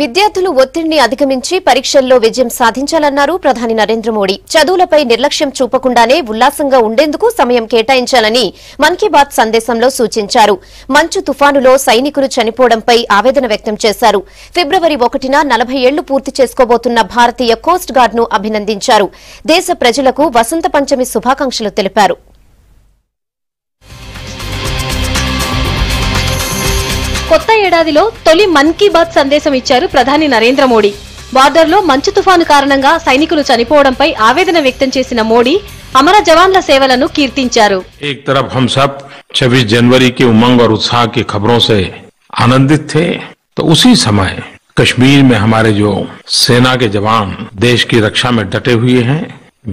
విద్యార్థులు ఒత్తిడిని అధిగమించి పరీక్షల్లో విజయం సాధించాలన్నారు ప్రధాని నరేంద్ర మోడీ. చదువులపై నిర్లక్ష్యం చూపకుండానే ఉల్లాసంగా ఉండేందుకు సమయం కేటాయించాలని మన్ కీ బాత్ సందేశంలో సూచించారు. మంచు తుఫానులో సైనికులు చనిపోవడంపై ఆవేదన వ్యక్తం చేశారు. ఫిబ్రవరి 1న 40 ఏళ్లు పూర్తి చేసుకోబోతున్న భారతీయ కోస్ట్ గార్డ్ ను అభినందించారు. దేశ ప్రజలకు వసంత పంచమి శుభాకాంక్షలు తెలిపారు. కొత్త ఏడాదిలో తొలి మన్ కీ బాత్ సందేశం ఇచ్చారు ప్రధాని నరేంద్ర మోడీ. బార్డర్లో మంచు తుఫాను కారణంగా సైనికులు చనిపోవడంపై ఆవేదన వ్యక్తం చేసిన మోడీ అమర జవాన్ల సేవలను కీర్తించారు. एक तरफ हम सब 26 जनवरी की उमंग और उत्साह की खबरों से आनंदित थे, तो उसी समय कश्मीर में हमारे जो सेना के जवान देश की रक्षा में डटे हुए हैं,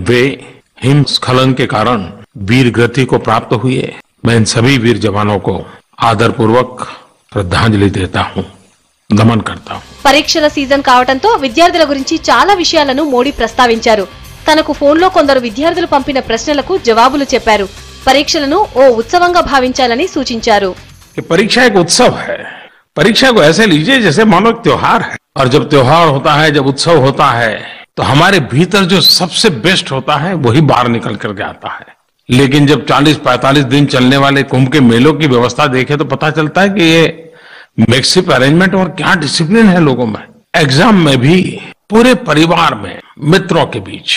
वे हिमस्खलन के कारण वीर गति को प्राप्त हुए. मैं इन सभी वीर जवानों को आदरपूर्वक శ్రద్ధాంజలి దేతాను, నమన్ करता हूं. పరీక్షల సీజన్ కావడంతో విద్యార్థుల గురించి చాలా విషయాలను మోడీ ప్రస్తావించారు. తనకు ఫోన్లో కొందరు విద్యార్థులు పంపిన ప్రశ్నలకు జవాబులు చెప్పారు. పరీక్షలను ఓ ఉత్సవంగా భావించాలని సూచించారు. परीक्षा एक उत्सव है. परीक्षा को ऐसे लीजिए जैसे मानो एक त्योहार है, और जब त्योहार होता है, जब उत्सव होता है, तो हमारे भीतर जो सबसे बेस्ट होता है वही बाहर निकल करके आता है. लेकिन जब 40-45 दिन चलने वाले कुंभ के मेलों की व्यवस्था देखे तो पता चलता है कि ये मेकशिफ्ट अरेंजमेंट और क्या डिसिप्लिन है लोगों में. एग्जाम में भी पूरे परिवार में, मित्रों के बीच,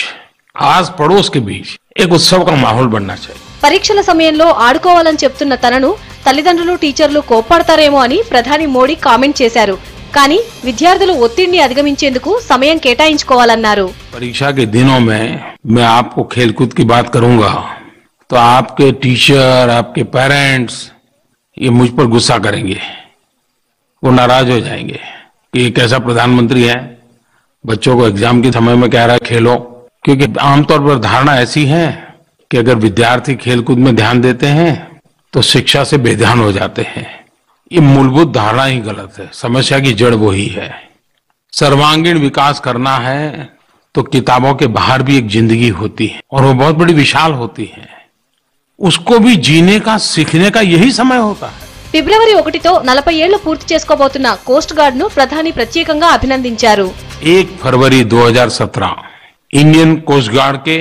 आस पड़ोस के बीच एक उत्सव का माहौल बनना चाहिए. పరీక్షల సమయంలో ఆడుకోవాలని చెప్తున్న తనను తల్లిదండ్రులు, టీచర్లు కోప్పడతారేమో అని ప్రధాని మోడీ కామెంట్ చేశారు. కానీ విద్యార్థులు ఒత్తిడిని అధిగమించేందుకు సమయం కేటాయించుకోవాలన్నారు. परीक्षा के दिनों में मैं आपको खेलकूद की बात करूंगा तो आपके टीचर, आपके पेरेंट्स ये मुझ पर गुस्सा करेंगे, वो नाराज हो जाएंगे कि ये कैसा प्रधानमंत्री है, बच्चों को एग्जाम के समय में कह रहा है खेलो. क्योंकि आमतौर पर धारणा ऐसी है कि अगर विद्यार्थी खेलकूद में ध्यान देते हैं तो शिक्षा से बेध्यान हो जाते हैं. ये मूलभूत धारणा ही गलत है. समस्या की जड़ वही है. सर्वांगीण विकास करना है तो किताबों के बाहर भी एक जिंदगी होती है, और वो बहुत बड़ी विशाल होती है. उसको भी जीने का, सीखने का यही समय होता है. ఫిబ్రవరి 1తో 40 ఏళ్లు పూర్తి చేసుకోబోతున్న కోస్ట్ గార్డ్ ను ప్రధాని ప్రత్యేకంగా అభినందించారు. 1 फरवरी 2017 इंडियन कोस्ट गार्ड के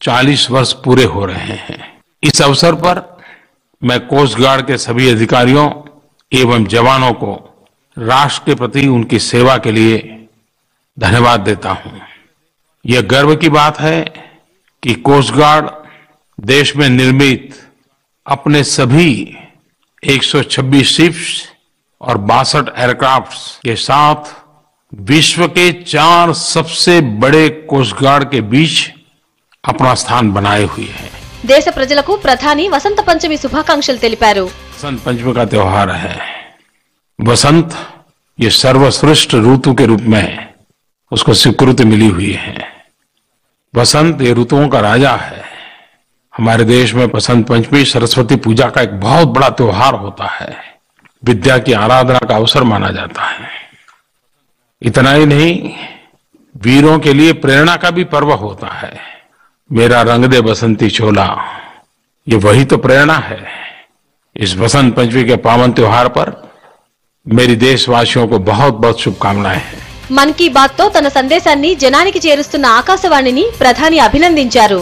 40 वर्ष पूरे हो रहे हैं. इस अवसर पर मैं कोस्ट गार्ड के सभी अधिकारियों एवं जवानों को राष्ट्र के प्रति उनकी सेवा के लिए धन्यवाद देता हूं. यह गर्व की बात है कि कोस्ट गार्ड देश में निर्मित अपने सभी 126 शिप्स और 62 एयरक्राफ्ट्स के साथ विश्व के 4 सबसे बड़े कोस्ट गार्ड के बीच अपना स्थान बनाए हुए है. దేశ ప్రజలకు ప్రధాని వసంత పంచమి శుభాకాంక్షలు తెలిపారు. वसंत पंचमी का त्योहार है. वसंत ये सर्वश्रेष्ठ ऋतु के रूप में उसको स्वीकृति मिली हुई है. वसंत ये ऋतुओं का राजा है. हमारे देश में वसंत पंचमी सरस्वती पूजा का एक बहुत बड़ा त्योहार होता है. विद्या की आराधना का अवसर माना जाता है. इतना ही नहीं, वीरों के लिए प्रेरणा का भी पर्व होता है. मेरा रंग दे बसंती चोला, ये वही तो प्रेरणा है. इस वसंत पंचमी के पावन त्योहार पर मेरी देशवासियों को बहुत बहुत शुभकामनाएं हैं. మన్ కీ బాత్ తో తన సందేశాన్ని జనానికి చేరుస్తున్న ఆకాశవాణిని ప్రధాని అభినందించారు.